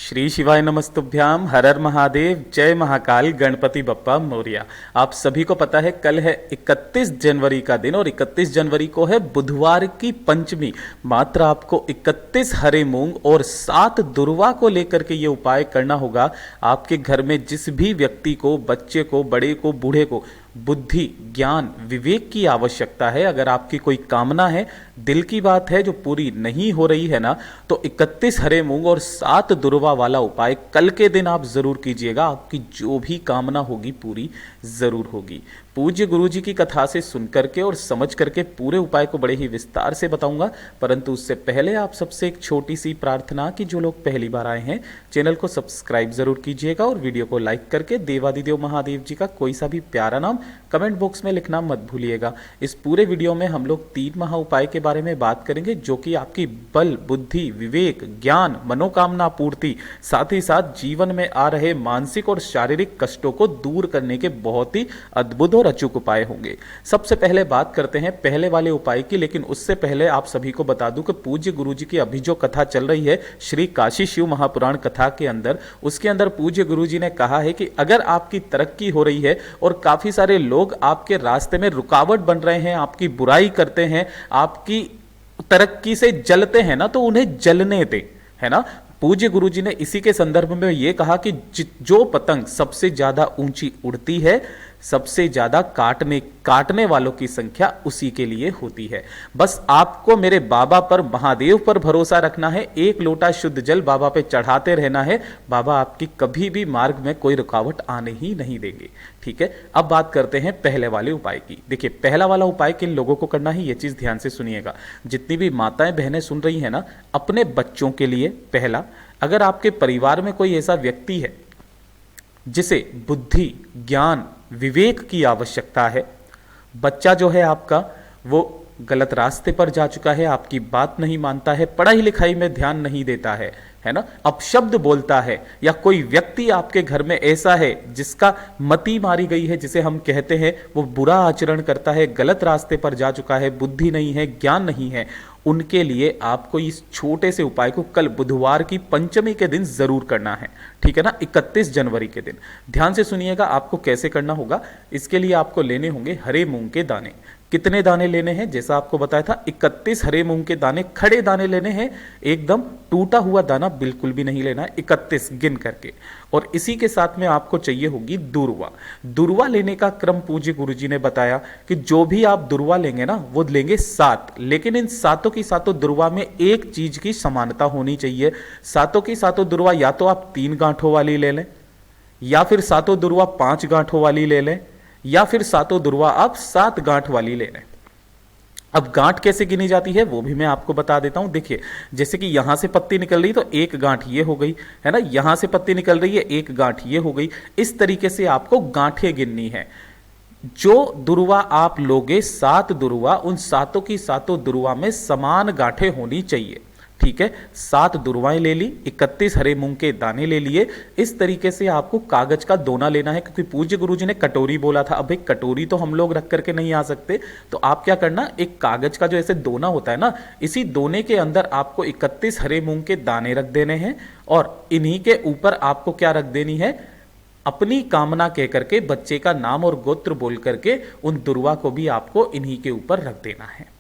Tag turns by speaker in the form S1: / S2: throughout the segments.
S1: श्री शिवाय नमस्तुभ्याम। हर हर महादेव। जय महाकाल गणपति बप्पा मोरिया। आप सभी को पता है कल है 31 जनवरी का दिन और 31 जनवरी को है बुधवार की पंचमी। मात्र आपको 31 हरे मूंग और 7 दुर्वा को लेकर के ये उपाय करना होगा। आपके घर में जिस भी व्यक्ति को, बच्चे को, बड़े को, बूढ़े को बुद्धि, ज्ञान, विवेक की आवश्यकता है, अगर आपकी कोई कामना है, दिल की बात है जो पूरी नहीं हो रही है ना, तो 31 हरे मूंग और 7 दुर्वा वाला उपाय कल के दिन आप जरूर कीजिएगा। आपकी जो भी कामना होगी पूरी जरूर होगी। पूज्य गुरु जी की कथा से सुन करके और समझ करके पूरे उपाय को बड़े ही विस्तार से बताऊंगा, परंतु उससे पहले आप सबसे एक छोटी सी प्रार्थना कि जो लोग पहली बार आए हैं चैनल को सब्सक्राइब जरूर कीजिएगा और वीडियो को लाइक करके देवादिदेव महादेव जी का कोई सा भी प्यारा नाम कमेंट बॉक्स में लिखना मत भूलिएगा। इस पूरे वीडियो में हम लोग 3 महा उपाय के बारे में बात करेंगे जो कि आपकी बल, बुद्धि, विवेक, ज्ञान, मनोकामना पूर्ति, साथ ही साथ जीवन में आ रहे मानसिक और शारीरिक कष्टों को दूर करने के बहुत ही अद्भुत और अचूक उपाय होंगे। सबसे पहले बात करते हैं पहले वाले उपाय की, लेकिन उससे पहले आप सभी को बता दूं कि पूज्य गुरु जी की अभी जो कथा चल रही है श्री काशी शिव महापुराण कथा के अंदर, उसके अंदर पूज्य गुरु जी ने कहा है कि अगर आपकी तरक्की हो रही है और काफी सारे लोग आपके रास्ते में रुकावट बन रहे हैं, आपकी बुराई करते हैं, आपकी तरक्की से जलते हैं ना, तो उन्हें जलने दे, है ना। पूज्य गुरु जी ने इसी के संदर्भ में यह कहा कि जो पतंग सबसे ज्यादा ऊंची उड़ती है, सबसे ज्यादा काटने वालों की संख्या उसी के लिए होती है। बस आपको मेरे बाबा पर, महादेव पर भरोसा रखना है। एक लोटा शुद्ध जल बाबा पे चढ़ाते रहना है। बाबा आपकी कभी भी मार्ग में कोई रुकावट आने ही नहीं देंगे। ठीक है, अब बात करते हैं पहले वाले उपाय की। देखिए, पहला वाला उपाय किन लोगों को करना है ये चीज ध्यान से सुनिएगा। जितनी भी माताएं बहनें सुन रही है ना, अपने बच्चों के लिए पहला, अगर आपके परिवार में कोई ऐसा व्यक्ति है जिसे बुद्धि, ज्ञान, विवेक की आवश्यकता है, बच्चा जो है आपका वो गलत रास्ते पर जा चुका है, आपकी बात नहीं मानता है, पढ़ाई लिखाई में ध्यान नहीं देता है ना, अपशब्द बोलता है, या कोई व्यक्ति आपके घर में ऐसा है जिसका मति मारी गई है, जिसे हम कहते हैं वो बुरा आचरण करता है, गलत रास्ते पर जा चुका है, बुद्धि नहीं है, ज्ञान नहीं है, उनके लिए आपको इस छोटे से उपाय को कल बुधवार की पंचमी के दिन जरूर करना है। ठीक है ना, 31 जनवरी के दिन। ध्यान से सुनिएगा आपको कैसे करना होगा। इसके लिए आपको लेने होंगे हरे मूंग के दाने। कितने दाने लेने हैं? जैसा आपको बताया था 31 हरे मूंग के दाने, खड़े दाने लेने हैं, एकदम टूटा हुआ दाना बिल्कुल भी नहीं लेना है, 31 गिन करके। और इसी के साथ में आपको चाहिए होगी दुर्वा। दुर्वा लेने का क्रम पूज्य गुरुजी ने बताया कि जो भी आप दुर्वा लेंगे ना, वो लेंगे 7, लेकिन इन सातों की सातों दुर्वा में एक चीज की समानता होनी चाहिए। सातों की सातों दुर्वा या तो आप 3 गांठों वाली ले लें, या फिर सातों दुर्वा 5 गांठों वाली ले लें, या फिर सातों दुर्वा आप 7 गांठ वाली ले लें। अब गांठ कैसे गिनी जाती है वो भी मैं आपको बता देता हूं। देखिए, जैसे कि यहां से पत्ती निकल रही तो एक गांठ ये हो गई, है ना, यहां से पत्ती निकल रही है, एक गांठ ये हो गई। इस तरीके से आपको गांठें गिननी है। जो दुर्वा आप लोगे, 7 दुर्वा, उन सातों की सातों दुर्वा में समान गांठें होनी चाहिए। ठीक है, 7 दुर्वाएं ले ली, 31 हरे मूंग के दाने ले लिए। इस तरीके से आपको कागज का दोना लेना है, क्योंकि पूज्य गुरुजी ने कटोरी बोला था। अब एक कटोरी तो हम लोग रख करके नहीं आ सकते, तो आप क्या करना, एक कागज का जो ऐसे दोना होता है ना, इसी दोने के अंदर आपको 31 हरे मूंग के दाने रख देने हैं, और इन्हीं के ऊपर आपको क्या रख देनी है, अपनी कामना कह करके, बच्चे का नाम और गोत्र बोल करके उन दुर्वा को भी आपको इन्हीं के ऊपर रख देना है।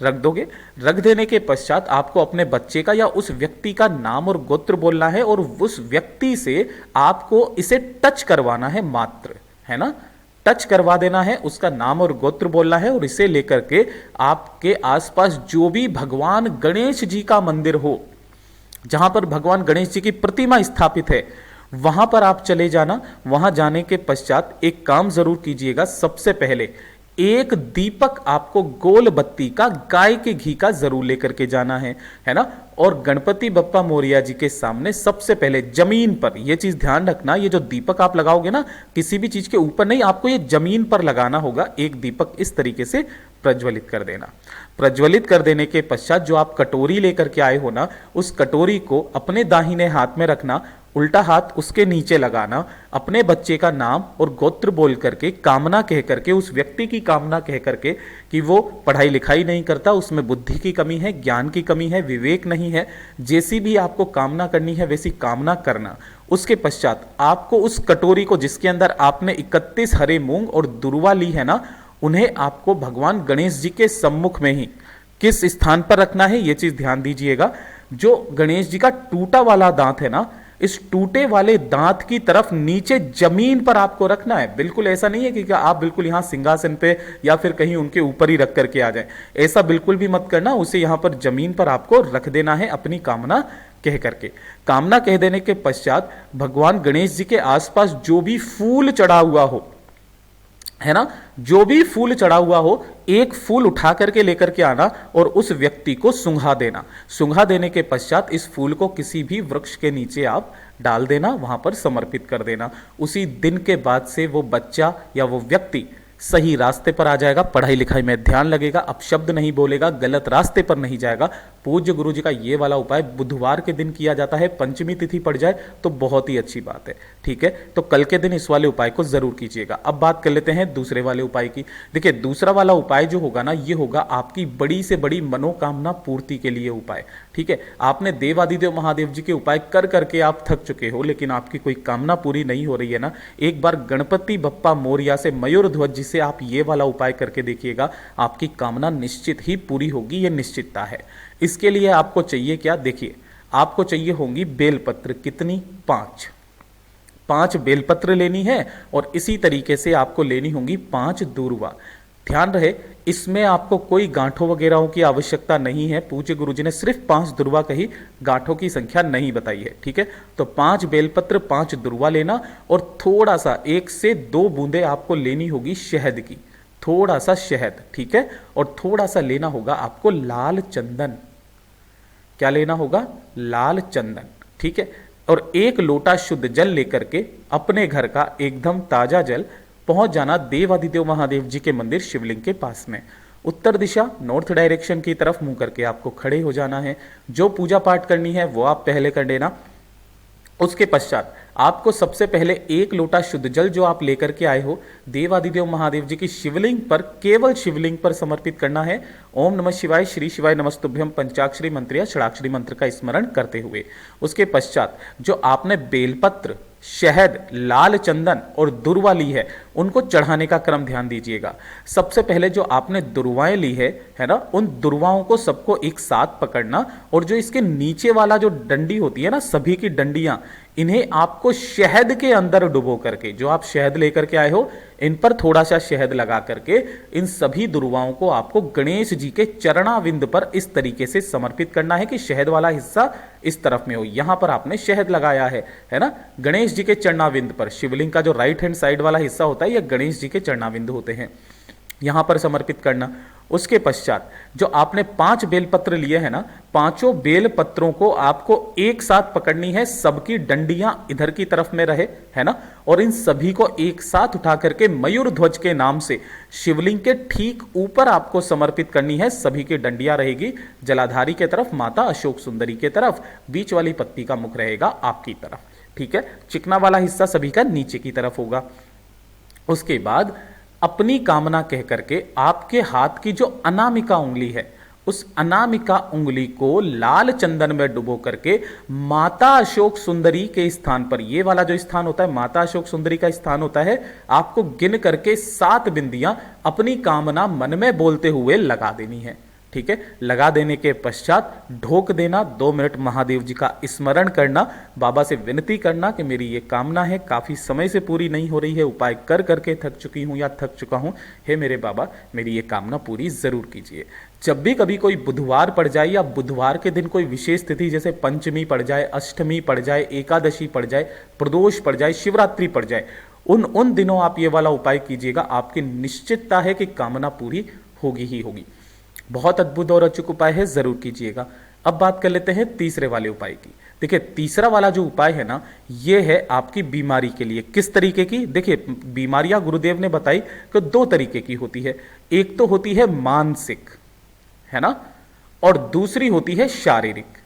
S1: रख दोगे, रख देने के पश्चात आपको अपने बच्चे का या उस व्यक्ति का नाम और गोत्र बोलना है, और उस व्यक्ति से आपको इसे टच करवाना है मात्र, है ना, टच करवा देना है, उसका नाम और गोत्र बोलना है, और इसे लेकर के आपके आसपास जो भी भगवान गणेश जी का मंदिर हो, जहां पर भगवान गणेश जी की प्रतिमा स्थापित है, वहां पर आप चले जाना। वहां जाने के पश्चात एक काम जरूर कीजिएगा। सबसे पहले एक दीपक आपको गोल बत्ती का, गाय के घी का जरूर लेकर के जाना है ना, और गणपति बप्पा मोरिया जी के सामने सबसे पहले जमीन पर, यह चीज ध्यान रखना, ये जो दीपक आप लगाओगे ना, किसी भी चीज के ऊपर नहीं, आपको ये जमीन पर लगाना होगा। एक दीपक इस तरीके से प्रज्वलित कर देना। प्रज्वलित कर देने के पश्चात जो आप कटोरी लेकर के आए हो ना, उस कटोरी को अपने दाहिने हाथ में रखना, उल्टा हाथ उसके नीचे लगाना, अपने बच्चे का नाम और गोत्र बोल करके, कामना कह करके, उस व्यक्ति की कामना कह करके कि वो पढ़ाई लिखाई नहीं करता, उसमें बुद्धि की कमी है, ज्ञान की कमी है, विवेक नहीं है, जैसी भी आपको कामना करनी है वैसी कामना करना। उसके पश्चात आपको उस कटोरी को जिसके अंदर आपने 31 हरे मूंग और दुर्वा ली है ना, उन्हें आपको भगवान गणेश जी के सम्मुख में ही किस स्थान पर रखना है, ये चीज ध्यान दीजिएगा। जो गणेश जी का टूटा वाला दांत है ना, इस टूटे वाले दांत की तरफ नीचे जमीन पर आपको रखना है। बिल्कुल ऐसा नहीं है कि आप बिल्कुल यहां सिंहासन पे या फिर कहीं उनके ऊपर ही रख करके आ जाए, ऐसा बिल्कुल भी मत करना। उसे यहां पर जमीन पर आपको रख देना है अपनी कामना कह करके। कामना कह देने के पश्चात भगवान गणेश जी के आसपास जो भी फूल चढ़ा हुआ हो, है ना, जो भी फूल चढ़ा हुआ हो, एक फूल उठा करके लेकर के आना और उस व्यक्ति को सूंघा देना। सूंघा देने के पश्चात इस फूल को किसी भी वृक्ष के नीचे आप डाल देना, वहां पर समर्पित कर देना। उसी दिन के बाद से वो बच्चा या वो व्यक्ति सही रास्ते पर आ जाएगा, पढ़ाई लिखाई में ध्यान लगेगा, अपशब्द नहीं बोलेगा, गलत रास्ते पर नहीं जाएगा। पूज्य गुरु जी का ये वाला उपाय बुधवार के दिन किया जाता है, पंचमी तिथि पड़ जाए तो बहुत ही अच्छी बात है। ठीक है, तो कल के दिन इस वाले उपाय को जरूर कीजिएगा। अब बात कर लेते हैं दूसरे वाले उपाय की। देखिए, दूसरा वाला उपाय जो होगा ना, ये होगा आपकी बड़ी से बड़ी मनोकामना पूर्ति के लिए उपाय। ठीक है, आपने देवादिदेव महादेव जी के उपाय कर करके आप थक चुके हो, लेकिन आपकी कोई कामना पूरी नहीं हो रही है ना, एक बार गणपति बप्पा मोरया से, मयूर ध्वज जी से आप ये वाला उपाय करके देखिएगा, आपकी कामना निश्चित ही पूरी होगी, ये निश्चितता है। इसके लिए आपको चाहिए क्या, देखिए, आपको चाहिए होंगी बेलपत्र। कितनी? 5 बेलपत्र लेनी है और इसी तरीके से आपको लेनी होंगी 5 दूर्वा। ध्यान रहे, इसमें आपको कोई गांठों वगैरह की आवश्यकता नहीं है। पूज्य गुरुजी ने सिर्फ 5 दुर्वा कही, गांठों की संख्या नहीं बताई है। ठीक है, तो 5 बेलपत्र, 5 दुर्वा लेना और थोड़ा सा 1 से 2 बूंदे आपको लेनी होगी शहद की, थोड़ा सा शहद। ठीक है, और थोड़ा सा लेना होगा आपको लाल चंदन। क्या लेना होगा? लाल चंदन। ठीक है, और 1 लोटा शुद्ध जल लेकर के अपने घर का एकदम ताजा जल पहुंच जाना देवादिदेव महादेव जी के मंदिर शिवलिंग के पास में। उत्तर दिशा, नॉर्थ डायरेक्शन की तरफ मुंह करके आपको खड़े हो जाना है। जो पूजा पाठ करनी है वो आप पहले कर लेना। उसके पश्चात आपको सबसे पहले 1 लोटा शुद्ध जल जो आप लेकर के आए हो, देवादिदेव महादेव जी की शिवलिंग पर, केवल शिवलिंग पर समर्पित करना है। ओम नमः शिवाय, श्री शिवाय नमस्तुभ्यम पंचाक्षरी मंत्र या षडाक्षरी मंत्र का स्मरण करते हुए। उसके पश्चात जो आपने बेलपत्र, शहद, लाल चंदन और दुर्वा ली है, उनको चढ़ाने का क्रम ध्यान दीजिएगा। सबसे पहले जो आपने दुर्वाएं ली है ना, उन दुर्वाओं को सबको एक साथ पकड़ना और जो इसके नीचे वाला जो डंडी होती है ना, सभी की डंडियां, इन्हें आपको शहद के अंदर डुबो करके, जो आप शहद लेकर के आए हो, इन पर थोड़ा सा शहद लगा करके इन सभी दुर्वाओं को आपको गणेश जी के चरणाविंद पर इस तरीके से समर्पित करना है कि शहद वाला हिस्सा इस तरफ में हो। यहां पर आपने शहद लगाया है ना, गणेश जी के चरणाविंद पर। शिवलिंग का जो राइट हैंड साइड वाला हिस्सा होता है, यह गणेश जी के चरणाविंद होते हैं, यहां पर समर्पित करना। उसके पश्चात जो आपने 5 बेलपत्र लिए हैं ना, 5 बेलपत्रों को आपको एक साथ पकड़नी है, सबकी डंडियां इधर की तरफ में रहे, है ना, और इन सभी को एक साथ उठा करके मयूर ध्वज के नाम से शिवलिंग के ठीक ऊपर आपको समर्पित करनी है। सभी की डंडियां रहेगी जलाधारी के तरफ, माता अशोक सुंदरी के तरफ, बीच वाली पत्ती का मुख रहेगा आपकी तरफ। ठीक है, चिकना वाला हिस्सा सभी का नीचे की तरफ होगा। उसके बाद अपनी कामना कह करके आपके हाथ की जो अनामिका उंगली है, उस अनामिका उंगली को लाल चंदन में डुबो करके माता अशोक सुंदरी के स्थान पर, ये वाला जो स्थान होता है माता अशोक सुंदरी का स्थान होता है, आपको गिन करके 7 बिंदियां अपनी कामना मन में बोलते हुए लगा देनी है। ठीक है, लगा देने के पश्चात ढोक देना। 2 मिनट महादेव जी का स्मरण करना, बाबा से विनती करना कि मेरी ये कामना है, काफी समय से पूरी नहीं हो रही है, उपाय कर करके थक चुकी हूं या थक चुका हूं, हे मेरे बाबा मेरी ये कामना पूरी जरूर कीजिए। जब भी कभी कोई बुधवार पड़ जाए या बुधवार के दिन कोई विशेष तिथि जैसे पंचमी पड़ जाए, अष्टमी पड़ जाए, एकादशी पड़ जाए, प्रदोष पड़ जाए, शिवरात्रि पड़ जाए, उन दिनों आप ये वाला उपाय कीजिएगा। आपकी निश्चितता है कि कामना पूरी होगी ही होगी। बहुत अद्भुत और अचूक उपाय है, जरूर कीजिएगा। अब बात कर लेते हैं तीसरे वाले उपाय की। देखिए, तीसरा वाला जो उपाय है ना, ये है आपकी बीमारी के लिए। किस तरीके की? देखिए, बीमारियां गुरुदेव ने बताई कि 2 तरीके की होती है। एक तो होती है मानसिक, है ना, और दूसरी होती है शारीरिक।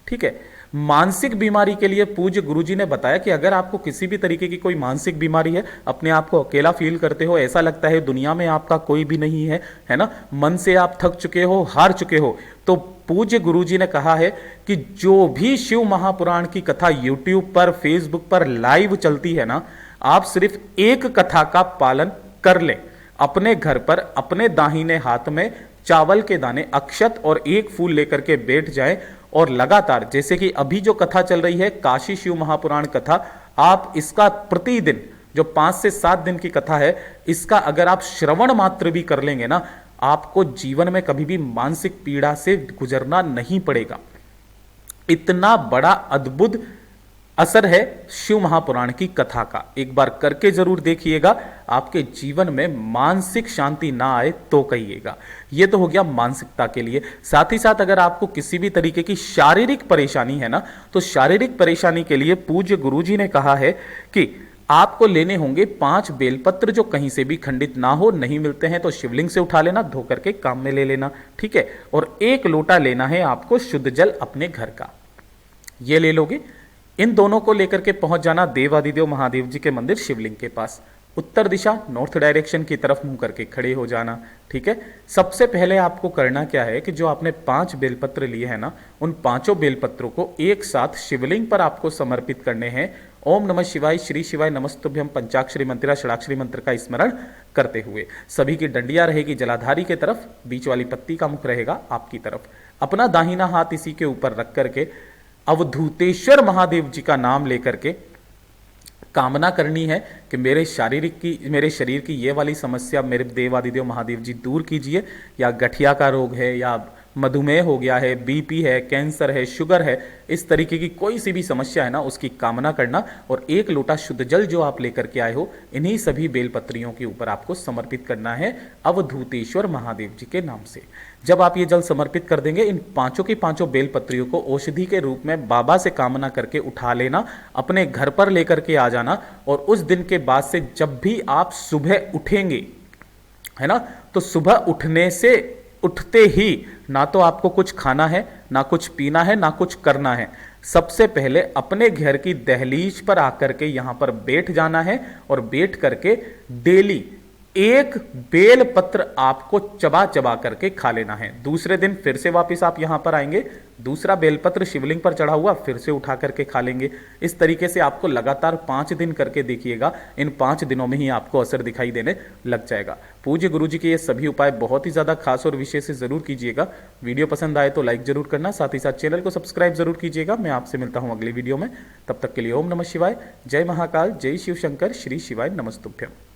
S1: ठीक है, मानसिक बीमारी के लिए पूज्य गुरुजी ने बताया कि अगर आपको किसी भी तरीके की कोई मानसिक बीमारी है, अपने आप को अकेला फील करते हो, ऐसा लगता है दुनिया में आपका कोई भी नहीं है ना, मन से आप थक चुके हो, हार चुके हो, तो पूज्य गुरुजी ने कहा है कि जो भी शिव महापुराण की कथा यूट्यूब पर, फेसबुक पर लाइव चलती है ना, आप सिर्फ एक कथा का पालन कर लें। अपने घर पर अपने दाहिने हाथ में चावल के दाने, अक्षत और एक फूल लेकर के बैठ जाएं और लगातार, जैसे कि अभी जो कथा चल रही है काशी शिव महापुराण कथा, आप इसका प्रतिदिन जो 5 से 7 दिन की कथा है, इसका अगर आप श्रवण मात्र भी कर लेंगे ना, आपको जीवन में कभी भी मानसिक पीड़ा से गुजरना नहीं पड़ेगा। इतना बड़ा अद्भुत असर है शिव महापुराण की कथा का। एक बार करके जरूर देखिएगा, आपके जीवन में मानसिक शांति ना आए तो कहिएगा। यह तो हो गया मानसिकता के लिए। साथ ही साथ अगर आपको किसी भी तरीके की शारीरिक परेशानी है ना, तो शारीरिक परेशानी के लिए पूज्य गुरुजी ने कहा है कि आपको लेने होंगे 5 बेलपत्र, जो कहीं से भी खंडित ना हो, नहीं मिलते हैं तो शिवलिंग से उठा लेना, धो करके काम में ले लेना, ठीक है। और 1 लोटा लेना है आपको शुद्ध जल अपने घर का, ये ले लोगे। इन दोनों को लेकर के पहुंच जाना देवादिदेव महादेव जी के मंदिर शिवलिंग के पास। उत्तर दिशा, नॉर्थ डायरेक्शन की तरफ मुंह करके खड़े हो जाना, ठीक है। सबसे पहले आपको करना क्या है कि जो आपने 5 बेलपत्र लिए हैं ना, उन 5 बेलपत्रों को एक साथ शिवलिंग पर आपको समर्पित करने हैं। ओम नमः शिवाय, श्री शिवाय नमस्तुभ्यम पंचाक्षरी मंत्र, षडाक्षरी मंत्र का स्मरण करते हुए। सभी की डंडिया रहेगी जलाधारी के तरफ, बीच वाली पत्ती का मुख रहेगा आपकी तरफ। अपना दाहिना हाथ इसी के ऊपर रख करके अवधूतेश्वर महादेव जी का नाम लेकर के कामना करनी है कि मेरे शरीर की ये वाली समस्या मेरे देवादिदेव महादेव जी दूर कीजिए। या गठिया का रोग है, या मधुमेह हो गया है, बीपी है, कैंसर है, शुगर है, इस तरीके की कोई सी भी समस्या है ना, उसकी कामना करना। और 1 लोटा शुद्ध जल जो आप लेकर के आए हो, इन्हीं सभी बेलपत्रियों के ऊपर आपको समर्पित करना है अवधूतेश्वर महादेव जी के नाम से। जब आप ये जल समर्पित कर देंगे, इन 5 की 5 बेलपत्रियों को औषधि के रूप में बाबा से कामना करके उठा लेना, अपने घर पर लेकर के आ जाना। और उस दिन के बाद से जब भी आप सुबह उठेंगे, है ना, तो सुबह उठते ही ना तो आपको कुछ खाना है, ना कुछ पीना है, ना कुछ करना है। सबसे पहले अपने घर की दहलीज पर आकर के यहां पर बैठ जाना है और बैठ करके डेली 1 बेल पत्र आपको चबा चबा करके खा लेना है। दूसरे दिन फिर से वापस आप यहां पर आएंगे, दूसरा बेलपत्र शिवलिंग पर चढ़ा हुआ फिर से उठा करके खा लेंगे। इस तरीके से आपको लगातार 5 दिन करके देखिएगा, इन 5 दिनों में ही आपको असर दिखाई देने लग जाएगा। पूज्य गुरुजी के ये सभी उपाय बहुत ही ज्यादा खास और विशेष से जरूर कीजिएगा। वीडियो पसंद आए तो लाइक जरूर करना, साथ ही साथ चैनल को सब्सक्राइब जरूर कीजिएगा। मैं आपसे मिलता हूं अगली वीडियो में, तब तक के लिए ओम नमः शिवाय, जय महाकाल, जय शिव शंकर, श्री शिवाय नमस्तुभ्यम।